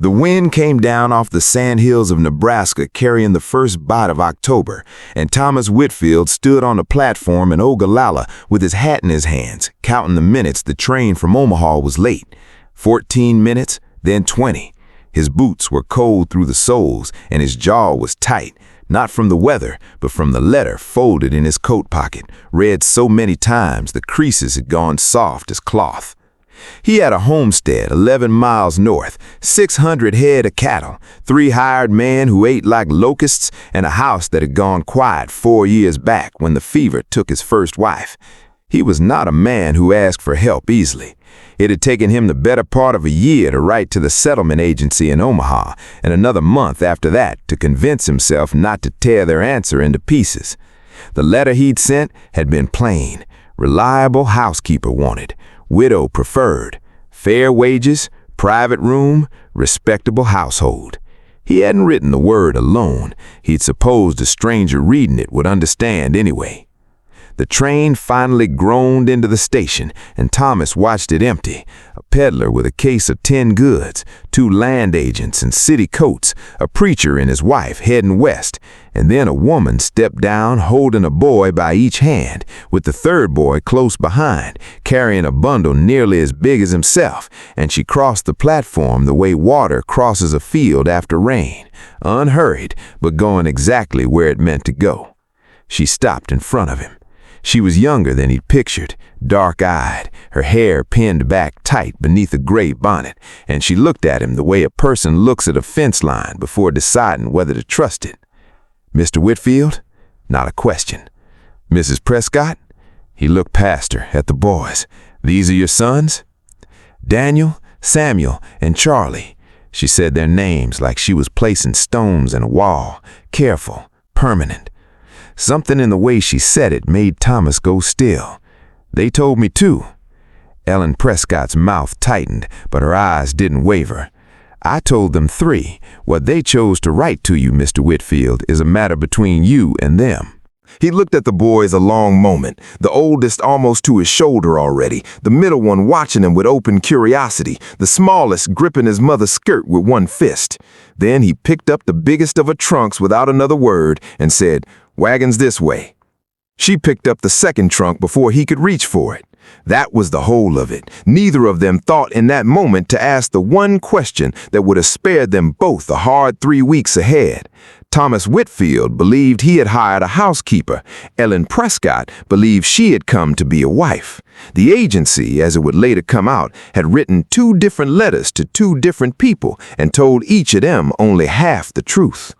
The wind came down off the sandhills of Nebraska carrying the first bite of October, and Thomas Whitfield stood on the platform in Ogallala with his hat in his hands, counting the minutes the train from Omaha was late. 14 minutes, then 20. His boots were cold through the soles, and his jaw was tight, not from the weather, but from the letter folded in his coat pocket, read so many times the creases had gone soft as cloth. He had a homestead 11 miles north, 600 head of cattle, 3 hired men who ate like locusts, and a house that had gone quiet 4 years back when the fever took his first wife. He was not a man who asked for help easily. It had taken him the better part of a year to write to the settlement agency in Omaha, and another month after that to convince himself not to tear their answer into pieces. The letter he'd sent had been plain. Reliable housekeeper wanted. Widow preferred. Fair wages, private room, respectable household. He hadn't written the word alone. He'd supposed a stranger reading it would understand anyway. The train finally groaned into the station, and Thomas watched it empty. A peddler with a case of tin goods, 2 land agents in city coats, a preacher and his wife heading west, and then a woman stepped down holding a boy by each hand, with the third boy close behind, carrying a bundle nearly as big as himself, and she crossed the platform the way water crosses a field after rain, unhurried, but going exactly where it meant to go. She stopped in front of him. She was younger than he'd pictured, dark-eyed, her hair pinned back tight beneath a gray bonnet, and she looked at him the way a person looks at a fence line before deciding whether to trust it. Mr. Whitfield? Not a question. Mrs. Prescott? He looked past her at the boys. These are your sons? Daniel, Samuel, and Charlie. She said their names like she was placing stones in a wall, careful, permanent. Something in the way she said it made Thomas go still. They told me too. Ellen Prescott's mouth tightened, but her eyes didn't waver. I told them 3. What they chose to write to you, Mr. Whitfield, is a matter between you and them. He looked at the boys a long moment, the oldest almost to his shoulder already, the middle one watching him with open curiosity, the smallest gripping his mother's skirt with one fist. Then he picked up the biggest of her trunks without another word and said, "Wagons this way." She picked up the second trunk before he could reach for it. That was the whole of it. Neither of them thought in that moment to ask the one question that would have spared them both a hard 3 weeks ahead. Thomas Whitfield believed he had hired a housekeeper. Ellen Prescott believed she had come to be a wife. The agency, as it would later come out, had written 2 different letters to 2 different people and told each of them only half the truth.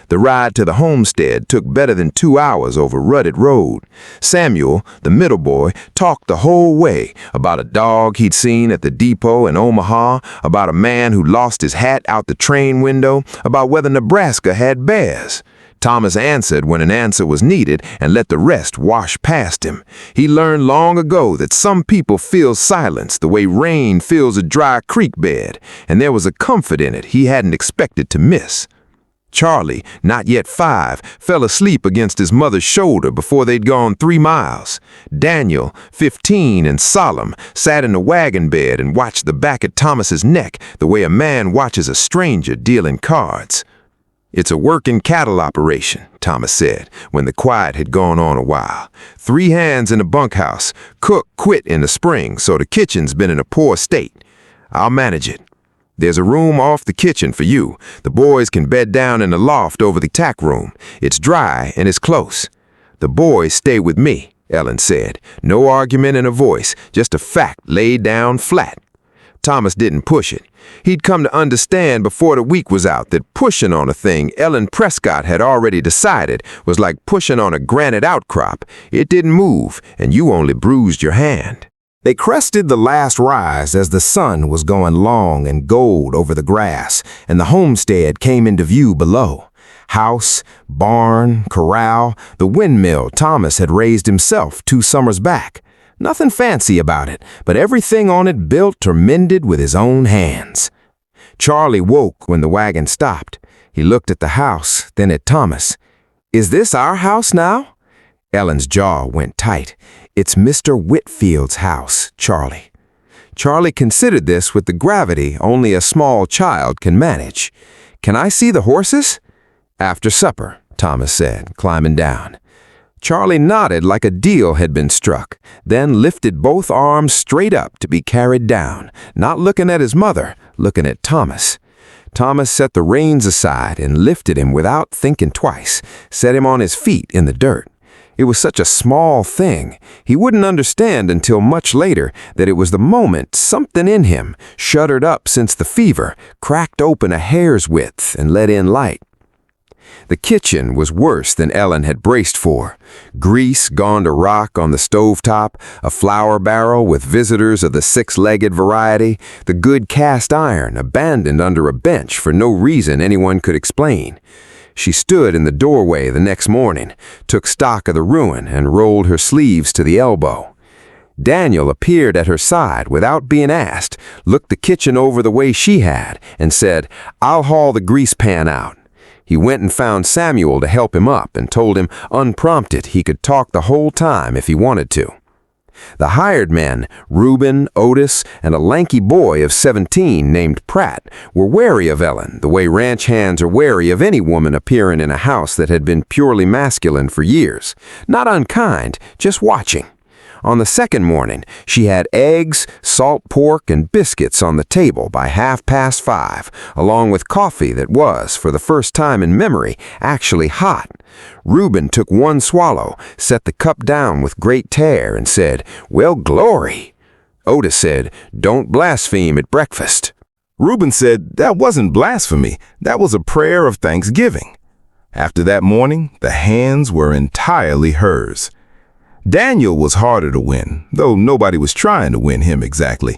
The ride to the homestead took better than 2 hours over rutted road. Samuel, the middle boy, talked the whole way about a dog he'd seen at the depot in Omaha, about a man who lost his hat out the train window, about whether Nebraska had bears. Thomas answered when an answer was needed and let the rest wash past him. He learned long ago that some people feel silence the way rain fills a dry creek bed, and there was a comfort in it he hadn't expected to miss. Charlie, not yet 5, fell asleep against his mother's shoulder before they'd gone 3 miles. Daniel, 15 and solemn, sat in the wagon bed and watched the back of Thomas's neck the way a man watches a stranger dealing cards. "It's a working cattle operation," Thomas said, when the quiet had gone on a while. 3 hands in the bunkhouse. Cook quit in the spring, so the kitchen's been in a poor state. I'll manage it. There's a room off the kitchen for you. The boys can bed down in the loft over the tack room. It's dry and it's close. The boys stay with me, Ellen said. No argument in her voice, just a fact laid down flat. Thomas didn't push it. He'd come to understand before the week was out that pushing on a thing Ellen Prescott had already decided was like pushing on a granite outcrop. It didn't move, and you only bruised your hand. They crested the last rise as the sun was going long and gold over the grass, and the homestead came into view below. House, barn, corral, the windmill Thomas had raised himself 2 summers back. Nothing fancy about it, but everything on it built or mended with his own hands. Charlie woke when the wagon stopped. He looked at the house, then at Thomas. "Is this our house now?" Ellen's jaw went tight. "It's Mr. Whitfield's house, Charlie." Charlie considered this with the gravity only a small child can manage. "Can I see the horses?" "After supper," Thomas said, climbing down. Charlie nodded like a deal had been struck, then lifted both arms straight up to be carried down, not looking at his mother, looking at Thomas. Thomas set the reins aside and lifted him without thinking twice, set him on his feet in the dirt. It was such a small thing. He wouldn't understand until much later that it was the moment something in him, shuttered up since the fever, cracked open a hair's width and let in light. The kitchen was worse than Ellen had braced for. Grease gone to rock on the stovetop, a flour barrel with visitors of the six-legged variety, the good cast iron abandoned under a bench for no reason anyone could explain. She stood in the doorway the next morning, took stock of the ruin, and rolled her sleeves to the elbow. Daniel appeared at her side without being asked, looked the kitchen over the way she had, and said, "I'll haul the grease pan out." He went and found Samuel to help him up and told him, unprompted, he could talk the whole time if he wanted to. The hired men, Reuben, Otis, and a lanky boy of 17 named Pratt, were wary of Ellen the way ranch hands are wary of any woman appearing in a house that had been purely masculine for years. Not unkind, just watching. On the second morning, she had eggs, salt pork, and biscuits on the table by 5:30, along with coffee that was, for the first time in memory, actually hot. Reuben took one swallow, set the cup down with great tear, and said, "Well, glory." Otis said, "Don't blaspheme at breakfast." Reuben said that wasn't blasphemy, that was a prayer of thanksgiving. After that morning, the hands were entirely hers. Daniel was harder to win, though nobody was trying to win him exactly.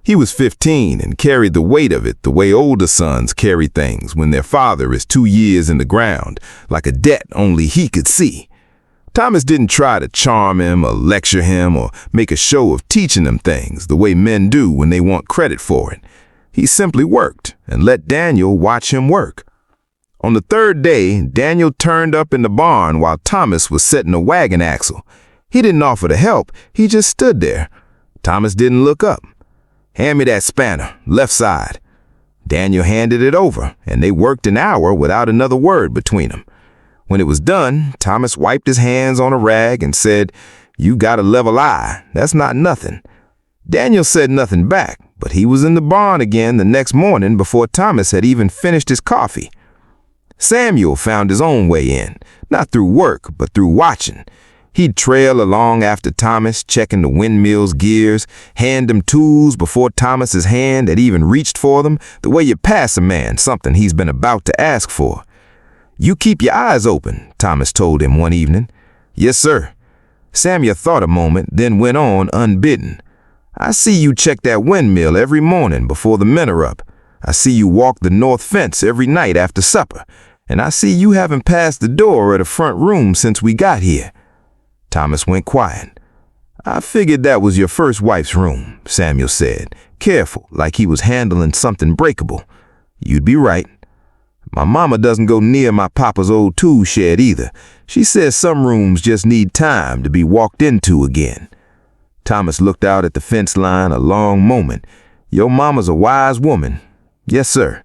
He was 15 and carried the weight of it the way older sons carry things when their father is 2 years in the ground, like a debt only he could see. Thomas didn't try to charm him or lecture him or make a show of teaching him things the way men do when they want credit for it. He simply worked and let Daniel watch him work. On the third day, Daniel turned up in the barn while Thomas was setting a wagon axle. He didn't offer to help, he just stood there. Thomas didn't look up. "Hand me that spanner, left side." Daniel handed it over, and they worked an hour without another word between them. When it was done, Thomas wiped his hands on a rag and said, "You got a level eye, that's not nothing." Daniel said nothing back, but he was in the barn again the next morning before Thomas had even finished his coffee. Samuel found his own way in, not through work, but through watching. He'd trail along after Thomas, checking the windmill's gears, hand him tools before Thomas's hand had even reached for them, the way you pass a man something he's been about to ask for. "You keep your eyes open," Thomas told him one evening. "Yes, sir." Samuel thought a moment, then went on unbidden. "I see you check that windmill every morning before the men are up. I see you walk the north fence every night after supper, and I see you haven't passed the door of the front room since we got here." Thomas went quiet. "I figured that was your first wife's room," Samuel said, careful, like he was handling something breakable. "You'd be right. My mama doesn't go near my papa's old tool shed either. She says some rooms just need time to be walked into again." Thomas looked out at the fence line a long moment. "Your mama's a wise woman." "Yes, sir."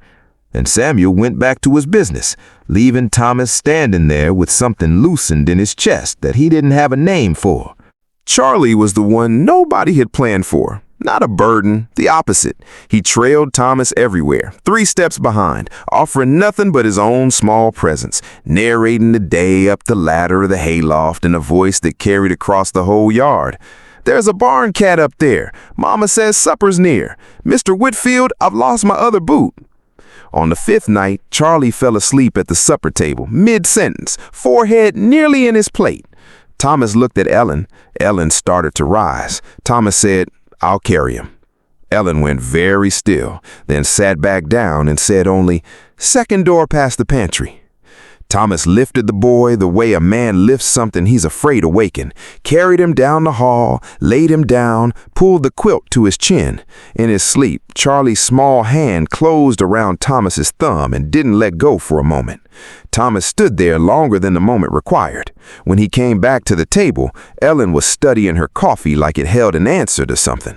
And Samuel went back to his business, leaving Thomas standing there with something loosened in his chest that he didn't have a name for. Charlie was the one nobody had planned for. Not a burden, the opposite. He trailed Thomas everywhere, 3 steps behind, offering nothing but his own small presence, narrating the day up the ladder of the hayloft in a voice that carried across the whole yard. "There's a barn cat up there. Mama says supper's near. Mr. Whitfield, I've lost my other boot." On the 5th night, Charlie fell asleep at the supper table, mid-sentence, forehead nearly in his plate. Thomas looked at Ellen. Ellen started to rise. Thomas said, "I'll carry him." Ellen went very still, then sat back down and said only, "Second door past the pantry." Thomas lifted the boy the way a man lifts something he's afraid of waking, carried him down the hall, laid him down, pulled the quilt to his chin. In his sleep, Charlie's small hand closed around Thomas's thumb and didn't let go for a moment. Thomas stood there longer than the moment required. When he came back to the table, Ellen was studying her coffee like it held an answer to something.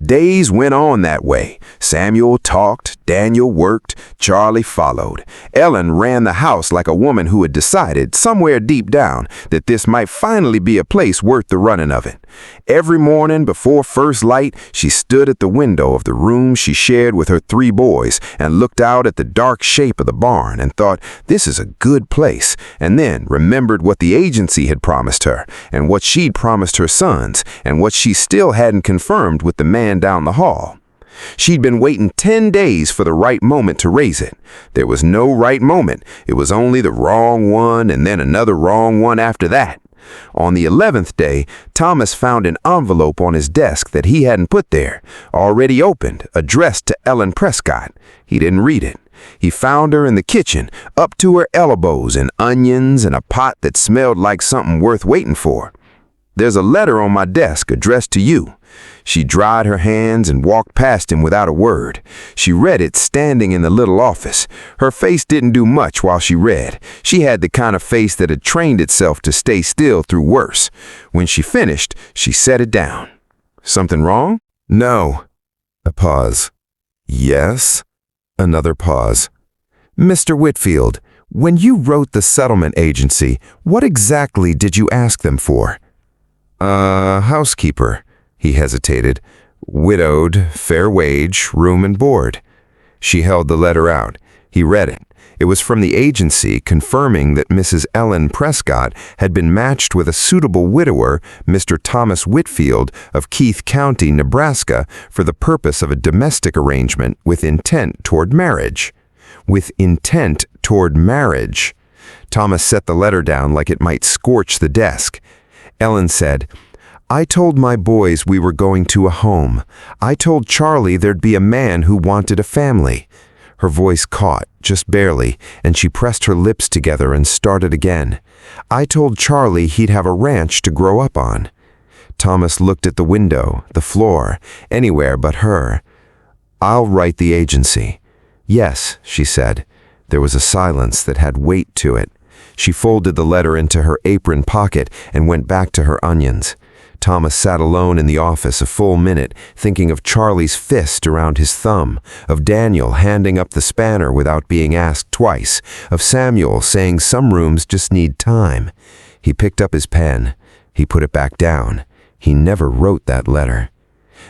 Days went on that way. Samuel talked, Daniel worked, Charlie followed. Ellen ran the house like a woman who had decided, somewhere deep down, that this might finally be a place worth the running of it. Every morning before first light, she stood at the window of the room she shared with her 3 boys and looked out at the dark shape of the barn and thought, this is a good place, and then remembered what the agency had promised her and what she'd promised her sons and what she still hadn't confirmed with the man down the hall. She'd been waiting 10 days for the right moment to raise it. There was no right moment. It was only the wrong one and then another wrong one after that. On the 11th day, Thomas found an envelope on his desk that he hadn't put there, already opened, addressed to Ellen Prescott. He didn't read it. He found her in the kitchen, up to her elbows in onions and a pot that smelled like something worth waiting for. "There's a letter on my desk addressed to you." She dried her hands and walked past him without a word. She read it standing in the little office. Her face didn't do much while she read. She had the kind of face that had trained itself to stay still through worse. When she finished, she set it down. "Something wrong?" "No." A pause. "Yes." Another pause. "Mr. Whitfield, when you wrote the settlement agency, what exactly did you ask them for?" Housekeeper." He hesitated. "Widowed, fair wage, room and board." She held the letter out. He read it. It was from the agency confirming that Mrs. Ellen Prescott had been matched with a suitable widower, Mr. Thomas Whitfield of Keith County, Nebraska, for the purpose of a domestic arrangement with intent toward marriage. With intent toward marriage. Thomas set the letter down like it might scorch the desk. Ellen said, "I told my boys we were going to a home. I told Charlie there'd be a man who wanted a family." Her voice caught, just barely, and she pressed her lips together and started again. "I told Charlie he'd have a ranch to grow up on." Thomas looked at the window, the floor, anywhere but her. "I'll write the agency." "Yes," she said. There was a silence that had weight to it. She folded the letter into her apron pocket and went back to her onions. Thomas sat alone in the office a full minute, thinking of Charlie's fist around his thumb, of Daniel handing up the spanner without being asked twice, of Samuel saying some rooms just need time. He picked up his pen. He put it back down. He never wrote that letter.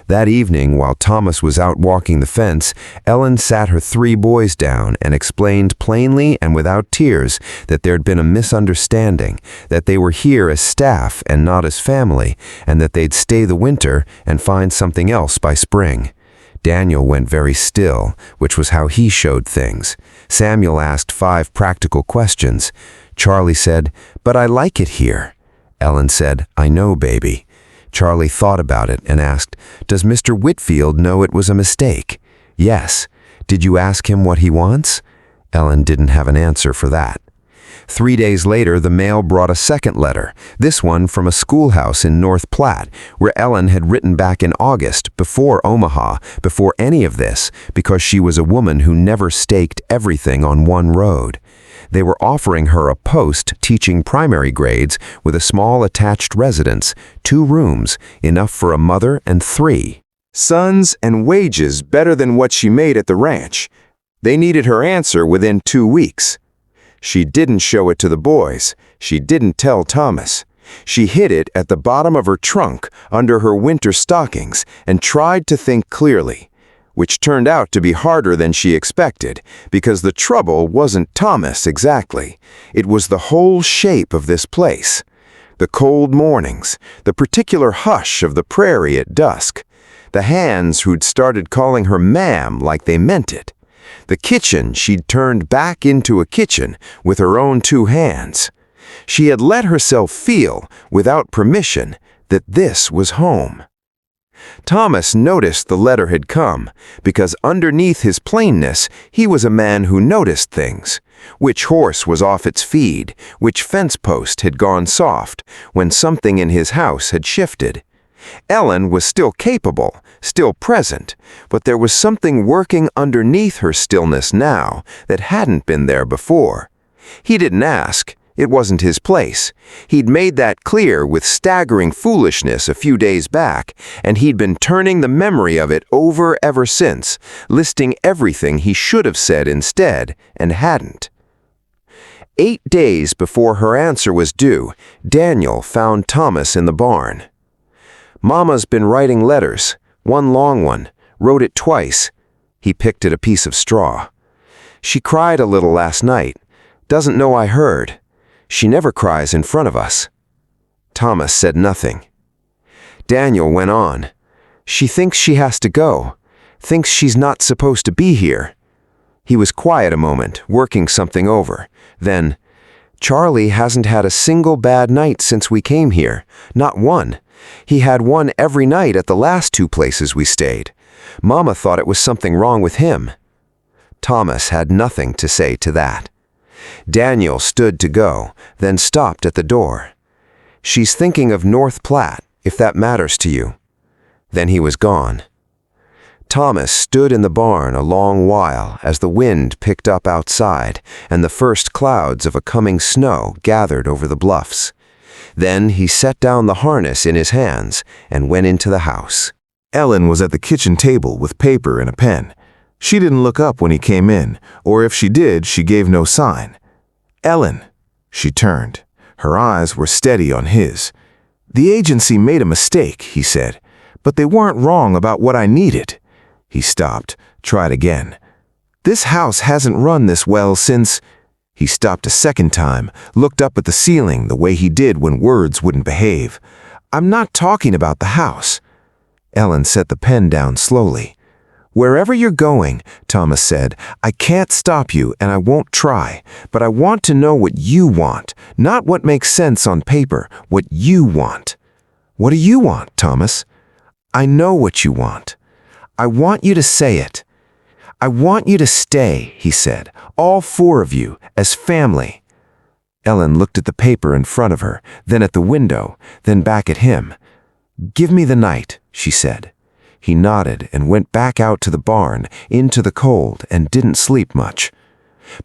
That evening, while Thomas was out walking the fence, Ellen sat her 3 boys down and explained plainly and without tears that there'd been a misunderstanding, that they were here as staff and not as family, and that they'd stay the winter and find something else by spring. Daniel went very still, which was how he showed things. Samuel asked 5 practical questions. Charlie said, "But I like it here." Ellen said, "I know, baby." Charlie thought about it and asked, "Does Mr. Whitfield know it was a mistake?" "Yes." "Did you ask him what he wants?" Ellen didn't have an answer for that. 3 days later, the mail brought a second letter, this one from a schoolhouse in North Platte, where Ellen had written back in August, before Omaha, before any of this, because she was a woman who never staked everything on one road. They were offering her a post teaching primary grades with a small attached residence, 2 rooms, enough for a mother and 3. Sons and wages better than what she made at the ranch. They needed her answer within 2 weeks. She didn't show it to the boys. She didn't tell Thomas. She hid it at the bottom of her trunk under her winter stockings and tried to think clearly, which turned out to be harder than she expected, because the trouble wasn't Thomas exactly. It was the whole shape of this place. The cold mornings, the particular hush of the prairie at dusk, the hands who'd started calling her ma'am like they meant it, the kitchen she'd turned back into a kitchen with her own 2 hands. She had let herself feel, without permission, that this was home. Thomas noticed the letter had come, because underneath his plainness, he was a man who noticed things. Which horse was off its feed, which fence post had gone soft, when something in his house had shifted. Ellen was still capable, still present, but there was something working underneath her stillness now that hadn't been there before. He didn't ask. It wasn't his place. He'd made that clear with staggering foolishness a few days back, and he'd been turning the memory of it over ever since, listing everything he should have said instead and hadn't. 8 days before her answer was due, Daniel found Thomas in the barn. "Mama's been writing letters, one long one, wrote it twice." He picked at a piece of straw. "She cried a little last night. Doesn't know I heard. She never cries in front of us." Thomas said nothing. Daniel went on. "She thinks she has to go, thinks she's not supposed to be here." He was quiet a moment, working something over. Then, "Charlie hasn't had a single bad night since we came here, not one. He had one every night at the last 2 places we stayed. Mama thought it was something wrong with him." Thomas had nothing to say to that. Daniel stood to go, then stopped at the door. "She's thinking of North Platte, if that matters to you." Then he was gone. Thomas stood in the barn a long while as the wind picked up outside and the first clouds of a coming snow gathered over the bluffs. Then he set down the harness in his hands and went into the house. Ellen was at the kitchen table with paper and a pen. She didn't look up when he came in, or if she did, she gave no sign. "Ellen," she turned. Her eyes were steady on his. "The agency made a mistake," he said, "but they weren't wrong about what I needed." He stopped, tried again. "This house hasn't run this well since—" He stopped a second time, looked up at the ceiling the way he did when words wouldn't behave. "I'm not talking about the house." Ellen set the pen down slowly. "Wherever you're going," Thomas said, "I can't stop you and I won't try, but I want to know what you want, not what makes sense on paper, what you want." "What do you want, Thomas?" "I know what you want. I want you to say it." "I want you to stay," he said, "all 4 of you, as family." Ellen looked at the paper in front of her, then at the window, then back at him. "Give me the night," she said. He nodded and went back out to the barn, into the cold, and didn't sleep much.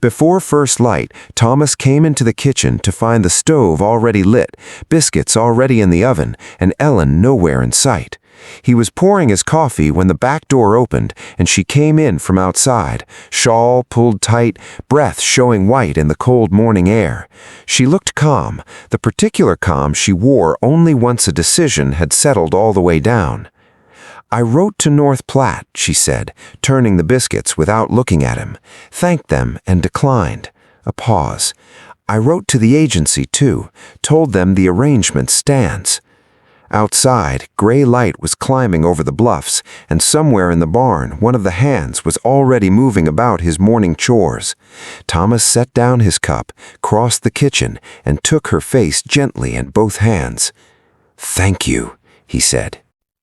Before first light, Thomas came into the kitchen to find the stove already lit, biscuits already in the oven, and Ellen nowhere in sight. He was pouring his coffee when the back door opened, and she came in from outside, shawl pulled tight, breath showing white in the cold morning air. She looked calm, the particular calm she wore only once a decision had settled all the way down. "I wrote to North Platte," she said, turning the biscuits without looking at him, thanked them and declined. A pause. "I wrote to the agency, too, told them the arrangement stands." Outside, gray light was climbing over the bluffs, and somewhere in the barn, one of the hands was already moving about his morning chores. Thomas set down his cup, crossed the kitchen, and took her face gently in both hands. "Thank you," he said.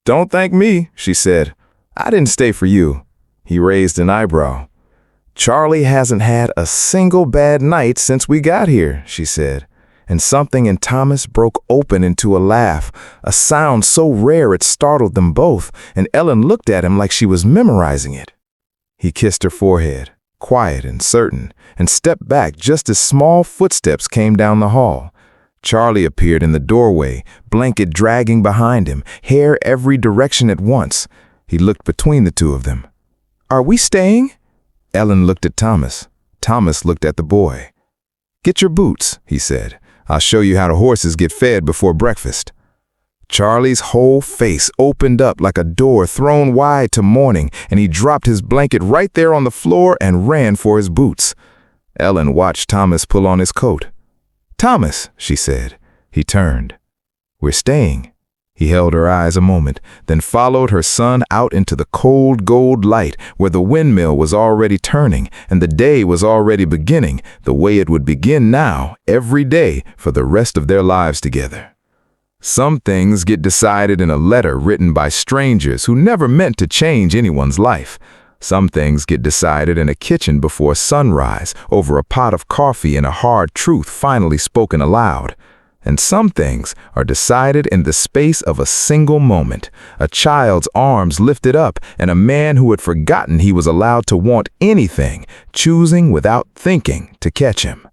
"Don't thank me," she said. "I didn't stay for you." He raised an eyebrow. "Charlie hasn't had a single bad night since we got here," she said. And something in Thomas broke open into a laugh, a sound so rare it startled them both, and Ellen looked at him like she was memorizing it. He kissed her forehead, quiet and certain, and stepped back just as small footsteps came down the hall. Charlie appeared in the doorway, blanket dragging behind him, hair every direction at once. He looked between the 2 of them. "Are we staying?" Ellen looked at Thomas. Thomas looked at the boy. "Get your boots," he said. "I'll show you how the horses get fed before breakfast." Charlie's whole face opened up like a door thrown wide to morning, and he dropped his blanket right there on the floor and ran for his boots. Ellen watched Thomas pull on his coat. "Thomas," she said. He turned. "We're staying." He held her eyes a moment, then followed her son out into the cold gold light where the windmill was already turning and the day was already beginning, the way it would begin now, every day, for the rest of their lives together. Some things get decided in a letter written by strangers who never meant to change anyone's life. Some things get decided in a kitchen before sunrise, over a pot of coffee and a hard truth finally spoken aloud. And some things are decided in the space of a single moment, a child's arms lifted up and a man who had forgotten he was allowed to want anything, choosing without thinking to catch him.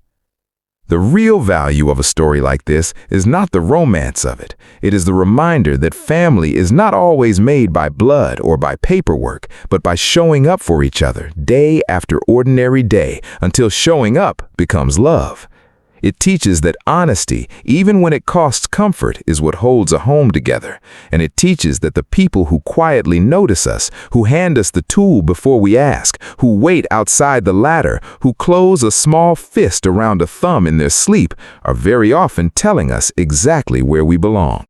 The real value of a story like this is not the romance of it. It is the reminder that family is not always made by blood or by paperwork, but by showing up for each other day after ordinary day until showing up becomes love. It teaches that honesty, even when it costs comfort, is what holds a home together. And it teaches that the people who quietly notice us, who hand us the tool before we ask, who wait outside the ladder, who close a small fist around a thumb in their sleep, are very often telling us exactly where we belong.